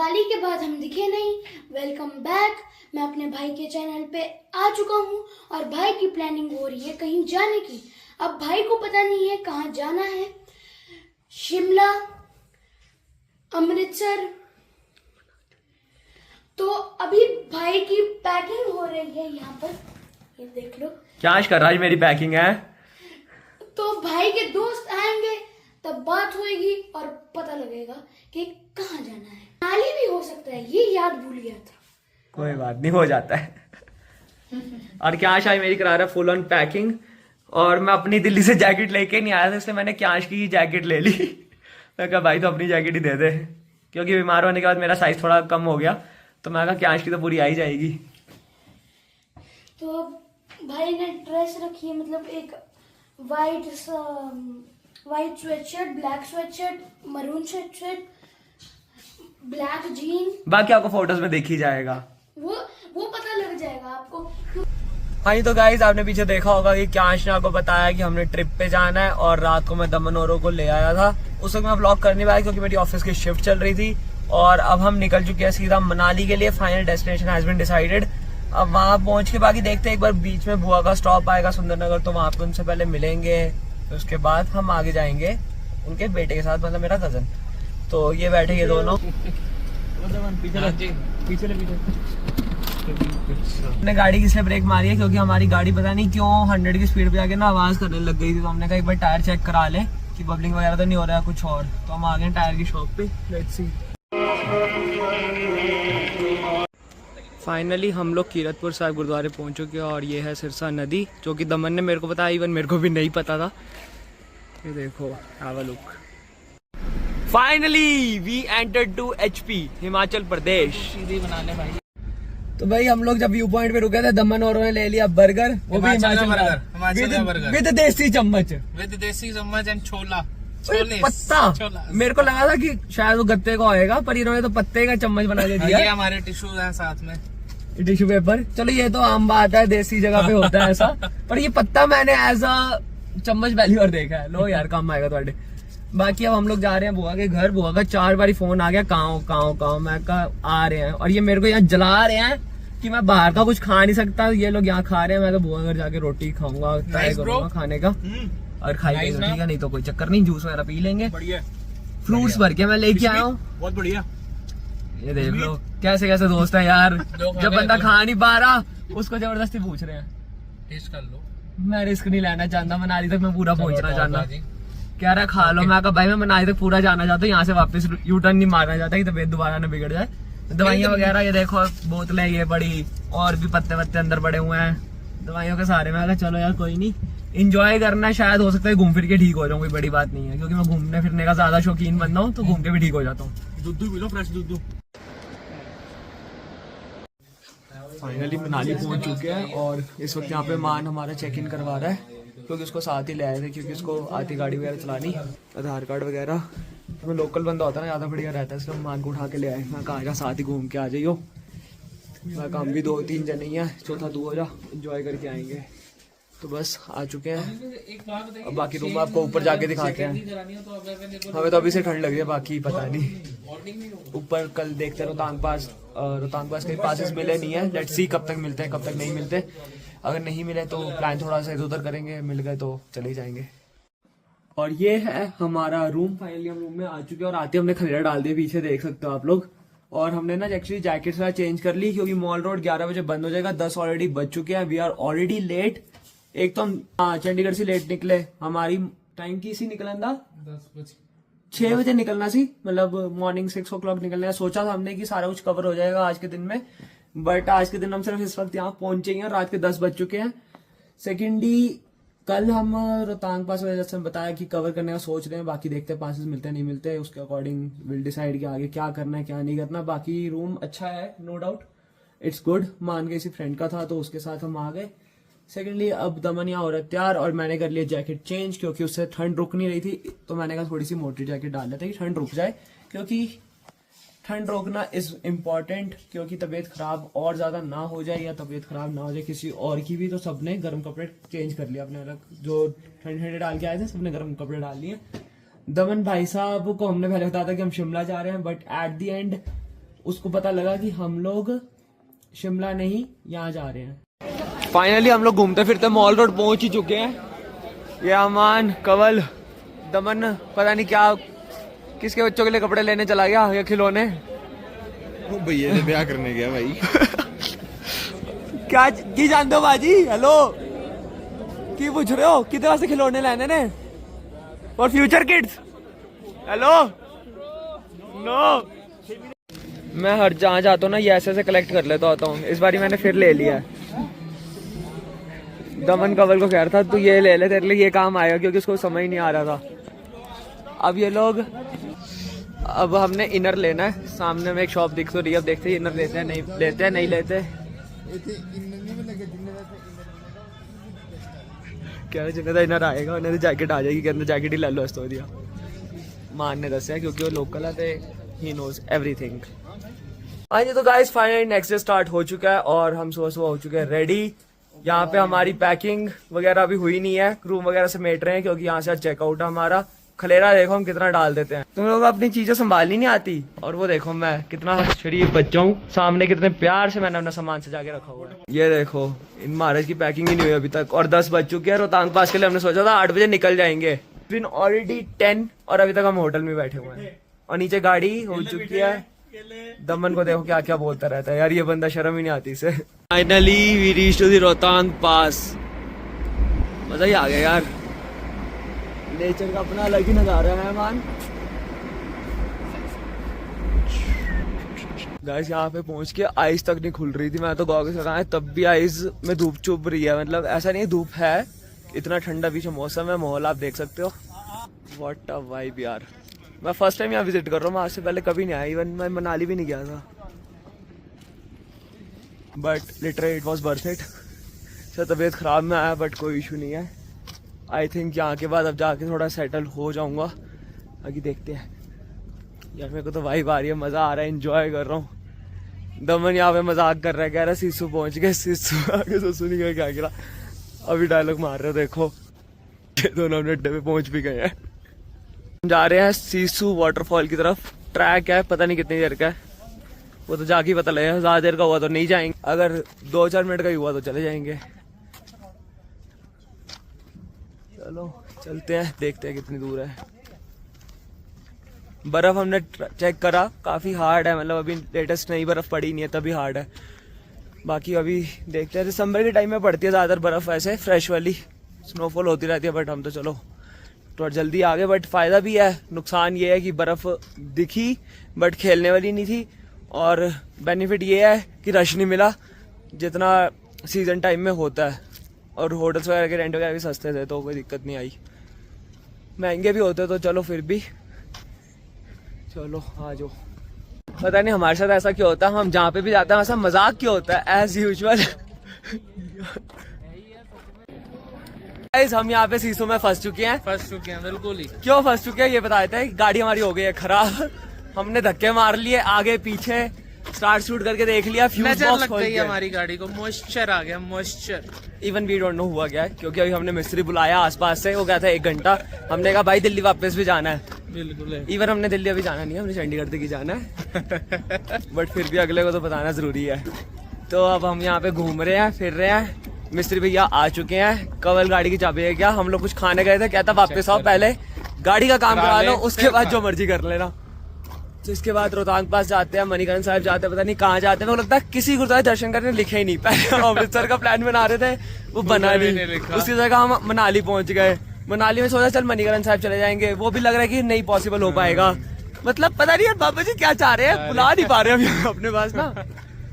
दिवाली के बाद हम दिखे नहीं। Welcome back. मैं अपने भाई के चैनल पे आ चुका हूँ और भाई की प्लानिंग हो रही है कहीं जाने की। अब भाई को पता नहीं है कहाँ जाना है। शिमला, अमृतसर। तो अभी भाई की पैकिंग हो रही है यहाँ पर, ये देख लो। क्या कर रहा है? मेरी पैकिंग है। तो भाई के दोस्त आएंगे तब बात होएगी और पता लगेगा कि कहाँ जाना है। मनाली भी हो सकता है, ये याद भूल गया था। कोई बात नहीं, हो जाता है। और क्या शायद मेरी करा रहा है फुल ऑन पैकिंग। और मैं अपनी दिल्ली से जैकेट लेके नहीं आया था, इसलिए मैंने क्यांश की जैकेट ले ली। मैं कहा भाई तो अपनी जैकेट ही दे दे, क्योंकि बीमार होने के बाद मेरा साइज थोड़ा कम हो गया। तो मैं कहा क्यांश की तो पूरी आ ही जाएगी। तो अब भाई ने ड्रेस रखी है, मतलब एक white sweatshirt, black sweatshirt, maroon sweatshirt, black gene. बाकी आपको फोटोज में देख ही जाएगा, वो पता लग जाएगा आपको। हाँ जी, तो गाइज आपने पीछे देखा होगा कि क्यांश ने आपको बताया कि हमने ट्रिप पे जाना है और रात को मैं दमन औरों को ले आया था। उस वक्त मैं व्लॉग कर नहीं पाया क्योंकि मेरी ऑफिस की शिफ्ट चल रही थी। और अब हम निकल चुके हैं सीधा मनाली के लिए। Final destination has been decided. अब वहां पहुंच के बाकी देखते हैं, एक बार बीच में बुआ का स्टॉप आएगा सुंदरनगर, तो वहां पे उनसे पहले मिलेंगे। तो उसके बाद हम आगे जाएंगे उनके बेटे के साथ, मतलब मेरा कजन। तो ये बैठे ये दोनों हमने गाड़ी की इसलिए ब्रेक मारी है क्योंकि हमारी गाड़ी पता नहीं क्यों 100 की स्पीड पे आके ना आवाज करने लग गई थी। तो हमने कहा एक बार टायर चेक करा ले कि बबलिंग वगैरह तो नहीं हो रहा है कुछ और। तो हम आ गए टायर की शॉप पे। Let's see. फाइनली हम लोग कीरतपुर साहिब गुरुद्वारे पहुंच चुके हैं और ये है सिरसा नदी, जो कि दमन ने मेरे को बताया, इवन मेरे को भी नहीं पता था। ये देखो, have a look. Finally we entered to HP, Himachal Pradesh. सीधी बना ले भाई। तो भाई हम लोग जब व्यू पॉइंट पे रुके थे, दमन और ने ले लिया बर्गर, वो भी हिमाचल बर्गर विद देसी चम्मच एंड छोला पत्ता। मेरे को लगा था कि शायद वो गत्ते का होएगा, पर इन्होंने तो पत्ते का चम्मच बना के दिया। ये हमारे टिश्यू हैं साथ में, टिश्यू पेपर। चलो ये तो आम बात है, देसी जगह पे होता है ऐसा। पर ये पत्ता मैंने एज अ चम्मच पहली बार देखा है। लो यार, काम आएगा तुम्हारे। बाकी अब हम लोग जा रहे हैं बुआ के घर। बुआ का 4 बारी फोन आ गया, काओ। मैं कहा आ रहे हैं, और ये मेरे को यहाँ जला रहे हैं कि मैं बाहर का कुछ खा नहीं सकता। ये लोग यहाँ खा रहे हैं, मैं तो बुआ घर जाके रोटी खाऊंगा, ट्राई करूंगा खाने का। और खाई ठीक है, नहीं तो कोई चक्कर नहीं, जूस वगैरह पी लेंगे। फ्रूट्स भर के मैं लेके आया हूँ, बहुत बढ़िया। ये देख लो कैसे कैसे दोस्त है यार। जब बंदा खा नहीं पा रहा उसको जबरदस्ती पूछ रहे हैं। टेस्ट कर लो। मैं रिस्क नहीं लेना चाहता, मनाली तक मैं पूरा पहुंचना चाहता। कह रहा खा लो। मैं कहा भाई मैं मनाली तक पूरा जाना चाहता हूँ, यहाँ से वापस यू टर्न नहीं मारना चाहता कि तबीयत दोबारा न बिगड़ जाए। दवाइयाँ वगैरह ये देखो, बोतलें ये बड़ी, और भी पत्ते वत्ते अंदर पड़े हुए हैं दवाइयों के सारे। मैं कहा चलो यार कोई नहीं, इंजॉय करना। शायद हो सकता है घूम फिर के ठीक हो जाऊँ, कोई बड़ी बात नहीं है, क्योंकि मैं घूमने फिरने का ज्यादा शौकीन बंदा हूँ, तो घूम के भी ठीक हो जाता हूँ। दूध पी लो, फ्रेश दूध। फाइनली मनाली पहुंच चुके हैं और इस वक्त यहाँ पे मान हमारा चेक इन करवा रहा है, क्योंकि उसको साथ ही ले आए थे, क्योंकि उसको आती गाड़ी वगैरह चलानी, आधार कार्ड वगैरह। हमें लोकल बंदा होता है ना, ज़्यादा बढ़िया रहता है, इसलिए हम मान को उठा के ले आए। मैं कहा साथ ही घूम के आ जाइयो। मैं काम भी 2-3 जने ही हैं, चौथा तू हो जा, इंजॉय करके आएंगे। तो बस आ चुके हैं। अब बाकी रूम आपको ऊपर जाके दिखाते हैं। हमें तो अभी से ठंड लग रही है, बाकी पता नहीं। ऊपर कल देखते हैं रोहतांग पास के पासेस मिले नहीं है। लेट्स सी कब तक मिलते हैं, कब तक नहीं मिलते। अगर नहीं मिले तो प्लान थोड़ा सा इधर उधर करेंगे, मिल गए तो चले जाएंगे। और ये है हमारा रूम। फाइनली हम रूम में आ चुके हैं और आते हमने खलेरा डाल दिया, पीछे देख सकते हो आप लोग। और हमने ना एक्चुअली जैकेट वगैरह चेंज कर ली, क्योंकि मॉल रोड 11 बजे बंद हो जाएगा। 10 ऑलरेडी बज चुके हैं, वी आर ऑलरेडी लेट। एक तो हम चंडीगढ़ से लेट निकले, हमारी टाइम की सी निकलना था 6 बजे निकलना सी, मतलब मॉर्निंग 6 o'clock निकलना है। सोचा था हमने कि सारा कुछ कवर हो जाएगा आज के दिन में, बट आज के दिन हम सिर्फ इस वक्त यहाँ पहुंचे हैं और रात के 10 बज चुके हैं। सेकेंडली कल हम रोहतांग पास वजह से बताया कि कवर करने का सोच रहे हैं, बाकी देखते हैं पासेस मिलते हैं नहीं मिलते, उसके अकॉर्डिंग विल डिसाइड कि आगे क्या करना है क्या नहीं करना। बाकी रूम अच्छा है, नो डाउट, इट्स गुड। मान के किसी फ्रेंड का था तो उसके साथ हम आ गए। सेकेंडली अब दमन यहाँ हो रहा है तैयार, और मैंने कर लिया जैकेट चेंज, क्योंकि उससे ठंड रुक नहीं रही थी। तो मैंने कहा थोड़ी सी मोटी जैकेट डाल लेते कि ठंड रुक जाए, क्योंकि ठंड रोकना इज इम्पॉर्टेंट, क्योंकि तबीयत खराब और ज्यादा ना हो जाए या तबीयत खराब ना हो जाए किसी और की भी। तो सबने गर्म कपड़े चेंज कर लिया अपने अलग, जो ठंडे डाल के आए थे सबने गर्म कपड़े डाल लिए। दमन भाई साहब को हमने पहले बताया था कि हम शिमला जा रहे हैं, बट एट दी एंड उसको पता लगा कि हम लोग शिमला नहीं यहाँ जा रहे हैं। फाइनली हम लोग घूमते फिरते मॉल रोड पहुंच ही चुके हैं। ये अमान, कवल, दमन पता नहीं क्या किसके बच्चों के लिए कपड़े लेने चला गया या खिलौने। वो भैया ने ब्याह करने गया भाई। क्या की जानते हो बाजी? हेलो की पूछ रहे हो? कितने वास्ते खिलौने लाने ने for future kids? Hello no. मैं हर जहाँ जाता हूँ ना ये ऐसे कलेक्ट कर लेता होता हूँ। इस बारी मैंने फिर ले लिया है। दमन कवल को कह रहा था तू ये ले ले, तेरे लिए ये काम आएगा, क्योंकि उसको समझ ही नहीं आ रहा था। अब ये लोग, अब हमने इनर लेना है। सामने में एक शॉप दिख तो रही है, अब देखते हैं इनर लेते हैं नहीं लेते। क्या जिन्हें इनर आएगा उन्हें जैकेट आ जाएगी, कहते जैकेट ही ले लो इस दिया। मान ने दसिया क्योंकि वो लोकल है तो ही नोज एवरीथिंग। हाँ जी, तो guys finally next day start हो चुका है और हम सुबह हो चुके हैं रेडी। यहाँ पे हमारी पैकिंग वगैरह अभी हुई नहीं है, रूम वगैरह समेट रहे हैं क्योंकि यहाँ से चेकआउट है हमारा। खलेरा देखो हम कितना डाल देते हैं। तुम लोग अपनी चीजें संभालनी नहीं आती, और वो देखो मैं कितना शरीफ बच्चा हूँ, सामने कितने प्यार से मैंने अपना सामान सजा के रखा हुआ है। ये देखो इन महाराज की पैकिंग ही नहीं हुई अभी तक, और 10 बज चुके हैं। रोहतांग पास के लिए हमने सोचा था 8 बजे निकल जाएंगे, फिर ऑलरेडी 10 और अभी तक हम होटल में बैठे हुए हैं। और नीचे गाड़ी हो चुकी है। दमन को देखो क्या क्या बोलता रहता है यार, ये बंदा शर्म ही नहीं आती इसे। Finally we reach to the Rohtang pass. मजा ही आ गया यार, नेचर का अपना अलग ही नजारा है मान। गाइस यहाँ पे पहुंच के आइस तक नहीं खुल रही थी, मैं तो गॉगल्स लगाए तब भी आइस में धूप चुभ रही है। मतलब ऐसा नहीं धूप है, इतना ठंडा पीछे मौसम है, माहौल आप देख सकते हो। व्हाट अ वाइब यार। मैं फर्स्ट टाइम यहाँ विजिट कर रहा हूँ, आज से पहले कभी नहीं आया। इवन मैं मनाली भी नहीं गया था, but literally it was worth it. तबीयत खराब में आया बट कोई इशू नहीं है। आई थिंक यहाँ के बाद अब जाके थोड़ा सेटल हो जाऊंगा, आगे देखते हैं। यार मेरे को तो वाइब आ रही है, मजा आ रहा है, एंजॉय कर रहा हूँ। दमन यहाँ पे मजाक कर रहा है, कह रहा है सीसू पहुंच गए। सीसू आगे सोसू नहीं गया, क्या गिरा अभी डायलॉग मार रहे हो देखो। दोनों अपने अड्डे पे पहुंच भी गए हैं। हम जा रहे हैं सीसू वाटरफॉल की तरफ। ट्रैक है, पता नहीं कितनी देर का है, वो तो जाके पता लगेगा। ज्यादा देर का हुआ तो नहीं जाएंगे, अगर 2-4 मिनट का ही हुआ तो चले जाएंगे। चलो चलते हैं, देखते हैं कितनी दूर है। बर्फ हमने चेक करा, काफी हार्ड है। मतलब अभी लेटेस्ट नई बर्फ पड़ी नहीं है तभी हार्ड है। बाकी अभी देखते हैं, दिसंबर के टाइम में पड़ती है ज्यादातर बर्फ, ऐसे फ्रेश वाली स्नोफॉल होती रहती है। बट हम तो चलो थोड़ा जल्दी आ गए, बट फायदा भी है। नुकसान ये है कि बर्फ दिखी बट खेलने वाली नहीं थी, और बेनिफिट ये है कि रश नहीं मिला जितना सीजन टाइम में होता है। और होटल्स वगैरह के रेंट वगैरह भी सस्ते थे तो कोई दिक्कत नहीं आई। महंगे भी होते तो चलो फिर भी चलो आ जाओ। पता नहीं हमारे साथ ऐसा क्यों होता है, हम जहाँ पे भी जाते हैं ऐसा मजाक क्यों होता है एज यूजुअल। हम यहाँ पे सीसू में फंस चुके हैं। बिल्कुल ही। क्यों फंस चुके हैं ये बता देते हैं। गाड़ी हमारी हो गई है खराब, हमने धक्के मार लिए आगे पीछे, स्टार्ट शूट करके देख लिया, फ्यूज बॉक्स खोल गया हमारी गाड़ी को, मॉइस्चर आ गया, moisture. Even we don't know हुआ क्या है, क्योंकि अभी हमने मिस्त्री बुलाया आसपास से, वो कहता है 1 घंटा। हमने कहा भाई दिल्ली वापस भी जाना है। बिल्कुल है। इवन हमने दिल्ली अभी जाना नहीं है, हमने चंडीगढ़ तक ही जाना है। बट फिर भी अगले को तो बताना जरूरी है। तो अब हम यहाँ पे घूम रहे हैं, फिर रहे हैं। मिस्त्री भैया आ चुके हैं, कवल गाड़ी की चाबी है क्या? हम लोग कुछ खाने गए थे, कहता वापस आओ, पहले गाड़ी का काम करा लो, उसके बाद जो मर्जी कर लेना। तो इसके बाद रोहतांग पास जाते हैं, मणिकरण साहिब जाते हैं, पता नहीं कहाँ जाते हैं। वो लगता है किसी गुरुद्वारे दर्शन करने लिखे ही नहीं। पहले अमृतसर का प्लान बना रहे थे, वो बना नहीं। उसकी जगह हम मनाली पहुंच गए। मनाली में सोचा चल मणिकरण साहिब चले जाएंगे, वो भी लग रहा है कि नहीं पॉसिबल हो पाएगा। मतलब पता नहीं यार बाबा जी क्या चाह रहे हैं, बुला नहीं पा रहे अभी अपने पास ना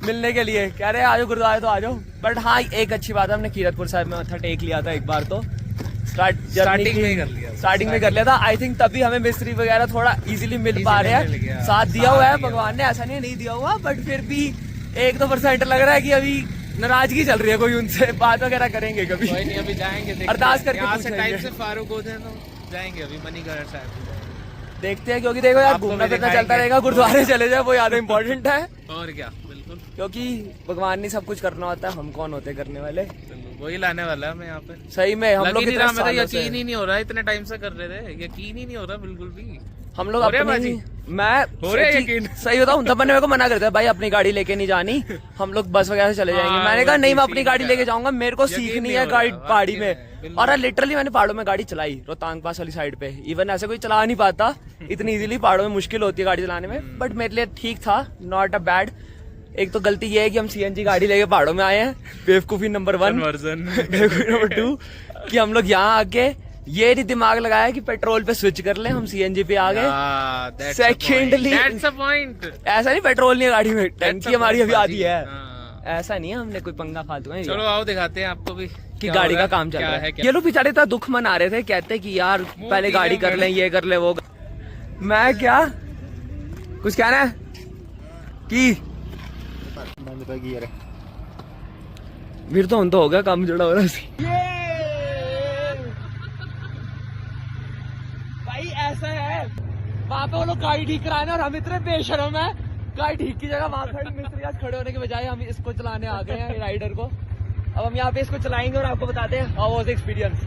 मिलने के लिए। कह रहे हैं आज गुरुद्वारे तो आ जाओ। बट हाँ एक अच्छी बात है, हमने कीरतपुर साहिब में मत्था टेक लिया था एक बार, तो स्टार्टिंग में कर लिया था। आई थिंक तभी हमें मिस्त्री वगैरह थोड़ा इजीली मिल पा रहे हैं। साथ दिया हुआ है भगवान ने, ऐसा नहीं दिया हुआ, बट फिर भी 1-2% लग रहा है कि अभी नाराजगी चल रही है कोई उनसे। बात वगैरह करेंगे कभी, अभी जाएंगे अरदास करके यहाँ से टाइम से फारूक हो जाए तो जाएंगे अभी मणिकरण साहिब देखते हैं। क्योंकि देखो यार घूमना फिरना चलता रहेगा, गुरुद्वारे चले जाए वो ज्यादा इम्पोर्टेंट है। और क्या, बिल्कुल। क्योंकि भगवान ने सब कुछ करना होता है, हम कौन होते करने वाले। वही लाने वाला है हमें यहाँ पे। सही में हम लोग यकीन ही नहीं हो रहा है, इतने टाइम से कर रहे थे, यकीन ही नहीं हो रहा बिल्कुल भी। हम लोग हो रहा है अपनी बाजी? मैं हो रहा है सच्ची- यकीन? सही बताऊं तब मैंने मेरे को मना कर दिया भाई अपनी गाड़ी लेके नहीं जानी, हम लोग बस वगैरह से चले जाएंगे। हाँ, मैंने कहा नहीं मैं वही अपनी गाड़ी सीन लेके है। जाऊंगा, मेरे को यकीन सीखनी नहीं है हो गाड़ी रहा, पहाड़ी वाकई में। में, बिल्कुल। और लिटरली मैंने पहाड़ों में गाड़ी चलाई, रोहतांग पास वाली साइड पे। इवन ऐसे कोई चला नहीं पाता इतनी इजीली, पहाड़ों में मुश्किल होती है गाड़ी चलाने में, बट मेरे लिए ठीक था, नॉट अ बैड। एक तो गलती ये है कि हम सीएनजी गाड़ी लेके पहाड़ों में आए हैं, बेवकूफी नंबर 1। Conversion। बेवकूफी नंबर 2 कि हम लोग यहाँ आके ये नहीं दिमाग लगाया कि पेट्रोल पे स्विच कर ले, हम सीएनजी पे आ गए। Secondly- That's the point। ऐसा नहीं पेट्रोल नहीं है गाड़ी में, That's टंकी the हमारी point, अभी आधी बाजी। है। हाँ। ऐसा नहीं है हमने कोई पंगा फालतू है चलो आओ दिखाते हैं आपको भी कि क्या गाड़ी हो का रहा है, काम चल क्या रहा है है। क्या। ये लोग बेचारे इतना दुख मना रहे थे, कहते कि यार पहले पी गाड़ी लें, कर लें, ये कर ले वो मैं क्या कुछ कहना है कि फिर तो हो गया काम जुड़ा हो रहा है। भाई ऐसा है वहाँ पे वो लोग गाड़ी ठीक कराए ना, और हम इतने बेशरम है, गाड़ी ठीक की जगह वहाँ खड़े मिस्त्री आज खड़े होने के बजाय हम इसको चलाने आ गए हैं, राइडर को। अब हम यहाँ पे इसको चलाएंगे और आपको बताते हैं हाउ वाज एक्सपीरियंस।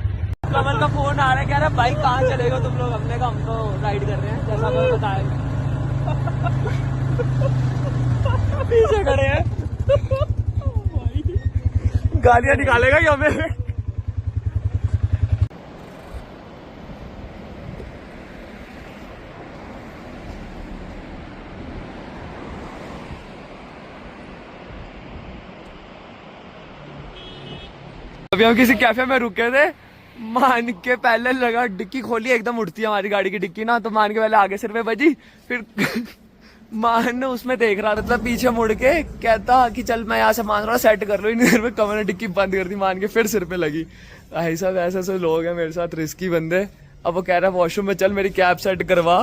कमल का फोन आ रहा है, कह रहा है भाई कहाँ चलेगा तुम लोग, हमने कहा हम तो राइड कर रहे हैं जैसा आपने बताया। पीछे खड़े हैं गालियां निकालेगा कि हमें। अभी हम किसी कैफे में रुके थे, मान के पहले लगा डिक्की खोली, एकदम उठती है हमारी गाड़ी की डिक्की ना, तो मान के पहले आगे सिर पे बजी, फिर मान उसमें देख रहा था, पीछे मुड़ के कहता कि चल मैं यहाँ से मान रहा सेट कर लो, इन देर में कमर ने डिक्की बंद कर दी, मान के फिर सिर पे लगी। ऐसा ऐसे ऐसे लोग हैं मेरे साथ, रिस्की बंदे। अब वो कह रहा है वॉशरूम में चल मेरी कैब सेट करवा,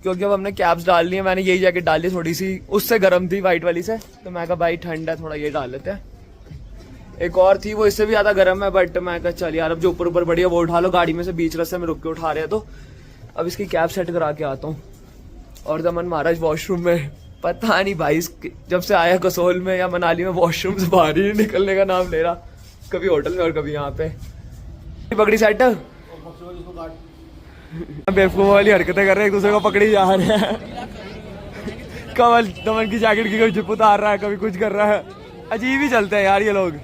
क्योंकि अब हमने कैब्स डाल ली है, मैंने यही जैकेट डाली थोड़ी सी, उससे गर्म थी व्हाइट वाली से, तो मैं कहा भाई ठंड है थोड़ा ये डाल लेते हैं। एक और थी वो इससे भी ज्यादा गर्म है, बट मैं कहा चल यार अब जो ऊपर ऊपर बढ़िया वो उठा लो, गाड़ी में से बीच रास्ते में रुक के उठा रहे हैं, तो अब इसकी कैब सेट करा के आता हूँ। और दमन महाराज वॉशरूम में, पता नहीं भाई जब से आया कसोल में या मनाली में वॉशरूम से बाहर ही नहीं निकलने का नाम ले रहा, कभी होटल में और कभी यहाँ पे। पकड़ी सेट बेवकूफ वाली हरकतें कर रहे हैं, एक दूसरे को पकड़ी जा रहे हैं। कमल दमन की जैकेट की कभी जिप उतार रहा है, कभी कुछ कर रहा है, अजीब ही चलते हैं यार ये लोग।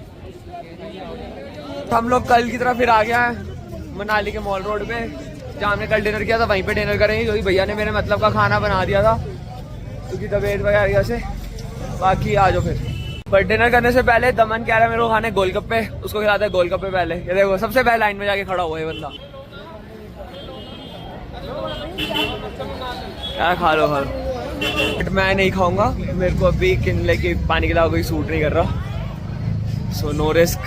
हम लोग कल की तरह फिर आ गया है मनाली के मॉल रोड पे, जहाँ हमने कल डिनर किया था वहीं पे डिनर करेंगे, क्योंकि भैया ने मेरे मतलब का खाना बना दिया था, क्योंकि तबीयत वगैरह से। बाकी आ जाओ फिर। पर डिनर करने से पहले दमन कह रहा है मेरे को खाने गोलगप्पे, उसको खिलाते हैं गोलगप्पे पहले। ये देखो सबसे पहले लाइन में जाके खड़ा हुआ है बंदा, क्या खा लो खा लो, बट मैं नहीं खाऊंगा, मेरे को अभी किनले की पानी के अलावा कोई सूट नहीं कर रहा, सो नो रिस्क।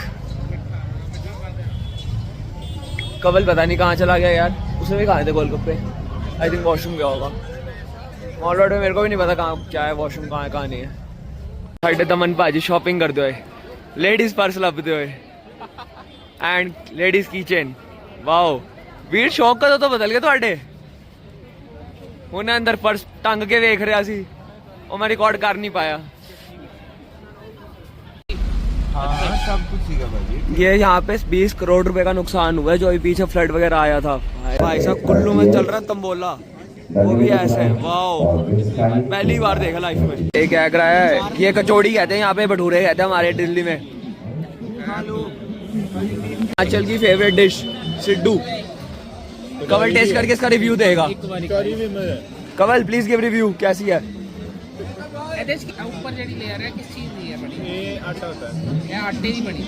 कमल पता नहीं कहाँ चला गया यार, उसने भी खाए थे गोलगप्पे, आई थिंक वॉशरूम गया होगा। मॉल रोड में मेरे को भी नहीं पता कहाँ क्या है वॉशरूम, कहाँ है कहाँ नहीं है। साइड दमन भाजी शॉपिंग करते हुए, लेडीज पर्स लभते हुए एंड लेडीज की चेन। वाओ वीर शौक का तो बदल गया ਤੁਹਾਡੇ, उन्हें अंदर पर्स टंग के देख रहा सी, और मैं रिकॉर्ड कर नहीं पाया। हाँ सब कुछ सीखा भाई। ये यहाँ पे 20 करोड़ रुपए का नुकसान हुआ है, जो अभी पीछे फ्लड वगैरह आया था। भाई साहब कुल्लू में चल रहा है तंबोला, वो भी ऐसे है, वाओ पहली बार देखा लाइफ में। ये क्या कह रहा है, ये कचौड़ी कहते हैं यहाँ पे, भटूरे कहते हैं हमारे दिल्ली में। हिमाचल की फेवरेट डिश सिड्डू। कवल टेस्ट करके इसका रिव्यू देगा। कवल प्लीज गिव रिव्यू, कैसी है? ऊपर जड़ी लेयर है, किस चीज की है बड़ी? ये आटा होता है, ये आटे की बनी।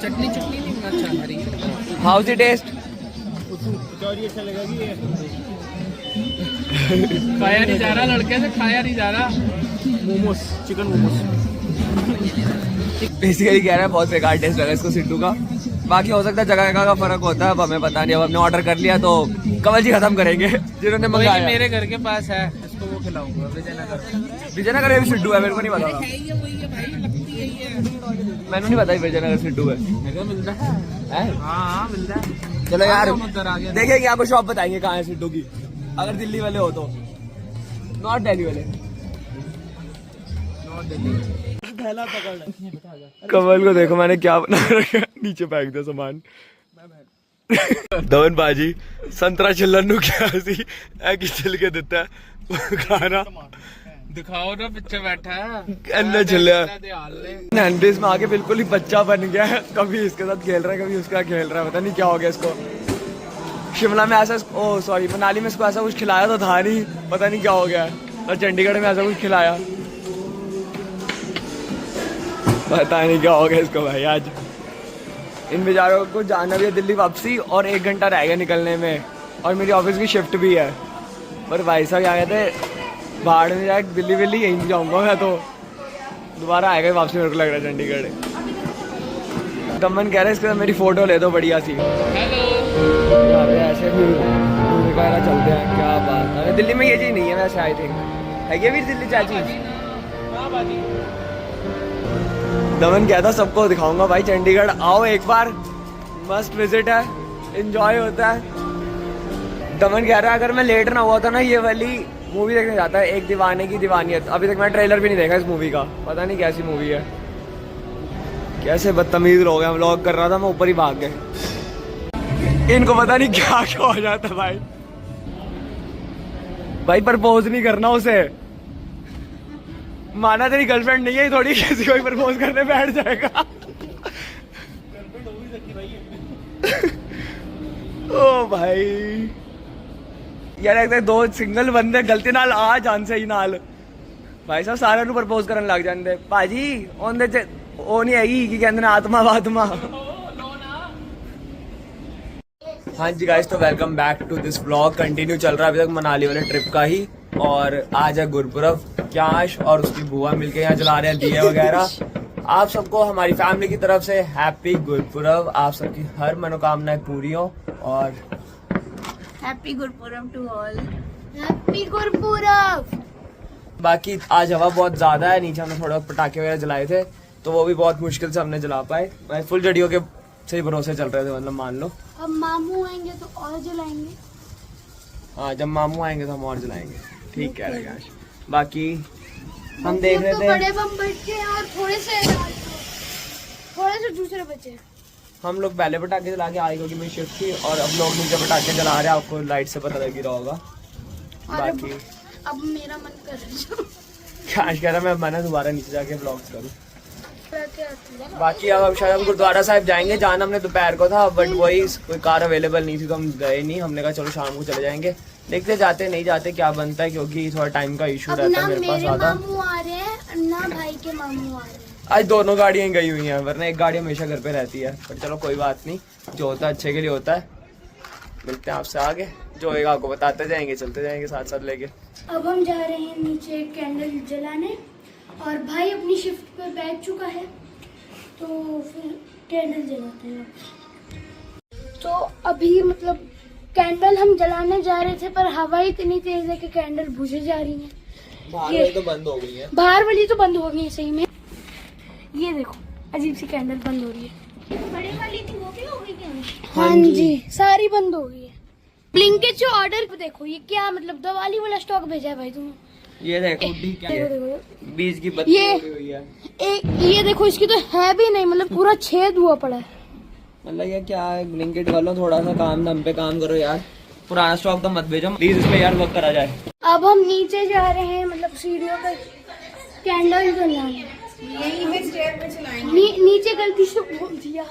चटनी चटनी नहीं अच्छा हरी। How is the taste? Kachori अच्छा लगेगी ये। खाया नहीं जा रहा लड़के से, खाया नहीं जा रहा। मोमोस, चिकन मोमोस। बेसिकली कह रहा है बहुत बेकार टेस्ट लगा इसको सिड्डू का। बाकी हो सकता है जगह जगह का फर्क होता है, अब हमें पता नहीं। अब हमने ऑर्डर कर लिया तो कवल जी खत्म करेंगे जिन्होंने मंगाया। मेरे घर के पास है, इसको वो खिलाऊंगा। विजयनगर, विजयनगर में भी सिड्डू है, मेरे को नहीं पता था। मैंने नहीं पता विजयनगर सिड्डू है। मेरे को मिलता है। हाँ मिलता है। चलो यार देखेंगे, आपको शॉप बताएंगे कहाँ है सिड्डू की, अगर दिल्ली वाले हो तो। नॉट दिल्ली वाले, कमल को देखो मैंने क्या बना रखा, नीचे फेंक दिया सामान। दमन बाजी संतरा छिलन नु क्या सी ए कि छिल के दिता खाना दिखाओ ना पीछे बैठा है अन्ना छिलिया नैंडीज में आके बिल्कुल ही बच्चा बन गया है। कभी इसके साथ खेल रहा है कभी उसका खेल रहा है, पता नहीं क्या हो गया इसको। शिमला में ऐसा ओ सॉरी मनाली में इसको ऐसा कुछ खिलाया तो था नहीं, पता नहीं क्या हो गया है। और चंडीगढ़ में ऐसा कुछ खिलाया, पता नहीं क्या हो गया इसको भाई। आज इन बेचारों को जाना भी है दिल्ली वापसी और 1 घंटा रह गया निकलने में, और मेरी ऑफिस की शिफ्ट भी है। पर भाई साहब क्या कहते हैं बाहर में जाए दिल्ली विल्ली यहीं जाऊँगा मैं, तो दोबारा आएगा वापसी मेरे को लग रहा है चंडीगढ़। दमन कह रहे हैं इसके साथ मेरी फ़ोटो ले दो बढ़िया सी। यहाँ पे ऐसे भी वगैरह चलते हैं, क्या बात है। दिल्ली में ये चीज़ नहीं है वैसे, आई थिंक है ये भी दिल्ली चाची। दमन कहता सबको दिखाऊंगा भाई चंडीगढ़ आओ एक बार, मस्त विजिट है, एंजॉय होता है। दमन कह रहा है अगर मैं लेट ना हुआ था ना ये वाली मूवी देखने जाता है, एक दीवाने की दीवानियत। अभी तक मैं ट्रेलर भी नहीं देखा इस मूवी का, पता नहीं कैसी मूवी है। कैसे बदतमीज लोग हैं, व्लॉग कर रहा था मैं ऊपर ही भाग गए। इनको पता नहीं क्या क्या हो जाता भाई। भाई प्रपोज नहीं करना उसे, माना तेरी गर्लफ्रेंड नहीं है, थोड़ी किसी को प्रपोज करने बैठ जाएगा। ओ भाई यार एक दो सिंगल बंदे गलती नाल आ जान से ही नाल भाई साहब सारे ਨੂੰ प्रपोज करन लग जांदे भाजी ओंदे च ओ नहीं आई कि कहंदे ने आत्मा वात्मा। हाँ जी गाइस, तो welcome back to this vlog. Continue चल रहा है अभी तक मनाली वाले ट्रिप का ही, और आज है गुरपुरब। क्यांश और उसकी बुआ मिलके यहाँ जला रहे हैं दिए वगैरह। आप सबको हमारी फैमिली की तरफ से हैप्पी गुरपुरब, आप सबकी हर मनोकामनाएं पूरी हो, और happy Gurpurab to all. Happy Gurpurab. बाकी आज हवा बहुत ज्यादा है, नीचे हमने थोड़ा पटाखे वगैरह जलाए थे तो वो भी बहुत मुश्किल से हमने जला पाए। मैं फुल जड़ियों के सही भरोसे चल रहे थे, मतलब मान लो। अब मामू आएंगे तो और जलाएंगे। हाँ जब मामू आएंगे तो हम और जलाएंगे, ठीक कह रहे हैं। बाकी हम देख रहे तो थे बड़े बम बचे हैं और थोड़े से दूसरे बचे हैं। हम लोग पहले पटाखे जला के आए क्योंकि मेरी शिफ्ट थी, और अब लोग नीचे पटाखे जला रहे हैं, आपको लाइट से पता लग ही रहा होगा। बाकी अब मेरा मन कर रहा है कैश कह रहा मैं दोबारा नीचे जाके व्लॉग्स करूँ। बाकी अब शायद हम गुरुद्वारा साहिब जाएंगे, जाना हमने दोपहर को था बट वही कोई कार अवेलेबल नहीं थी तो हम गए नहीं। हमने कहा चलो शाम को चले जाएंगे, देखते जाते नहीं जाते क्या बनता है, क्योंकि थोड़ा टाइम का इशू रहता है मेरे पास ज्यादा। मामू आ रहे हैं ना भाई के मामू आ रहे हैं। आज दोनों गाड़ियाँ गई हुई हैं, वरना एक गाड़ी हमेशा घर पे रहती है। पर चलो कोई बात नहीं, जो होता है अच्छे के लिए होता है। मिलते हैं आपसे आगे, जो होगा आपको बताते जाएंगे, चलते जाएंगे साथ साथ लेके। अब हम जा रहे हैं नीचे कैंडल जलाने, और भाई अपनी शिफ्ट पे बैठ चुका है तो फिर कैंडल जलाते हैं। तो अभी मतलब कैंडल हम जलाने जा रहे थे पर हवा इतनी तेज है कि कैंडल बुझे जा रही है। बाहर वाली तो बंद हो गई है, बाहर वाली तो बंद हो गई है सही में। ये देखो अजीब सी कैंडल बंद हो रही है। बड़ी वाली थी वो भी हो गई क्या? हाँ जी सारी बंद हो गई है। ब्लिंकिट जो ऑर्डर देखो, ये क्या मतलब दिवाली वाला स्टॉक भेजा है भाई तुमने। ये देखो क्या है, देखो 20 की बत्ती ये लगी हुई है। एक ये देखो इसकी तो है भी नहीं, मतलब पूरा छेद हुआ पड़ा है। मतलब ये क्या है, ब्लिंकिट वालों थोड़ा सा काम दम पे काम करो यार, पुराना स्टॉक तो मत भेजो प्लीज, इस पे यार वर्क करा जाए। अब हम नीचे जा रहे हैं, मतलब सीढ़ियों पे कैंडल जलाने। यही में स्टेयर पे चलाएंगे। नीचे गलती से बोल दिया।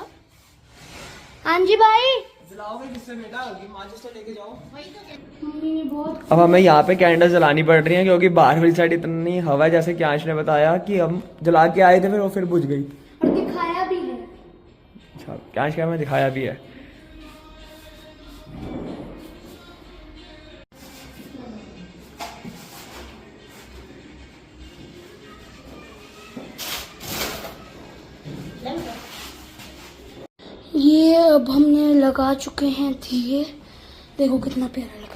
हाँ जी भाई जलाओगे किससे बेटा, माचिस तो लेके जाओ। मम्मी ने बहुत। अब हमें यहाँ पे कैंडल जलानी पड़ रही है क्योंकि बाहर वाली साइड इतनी हवा है, जैसे क्यांश ने बताया कि हम जला के आए थे फिर वो फिर बुझ गई। और दिखाया भी है। अच्छा क्यांश क्या हमें दिखाया भी है। ये अब हमने लगा चुके हैं दिए, देखो कितना प्यारा लग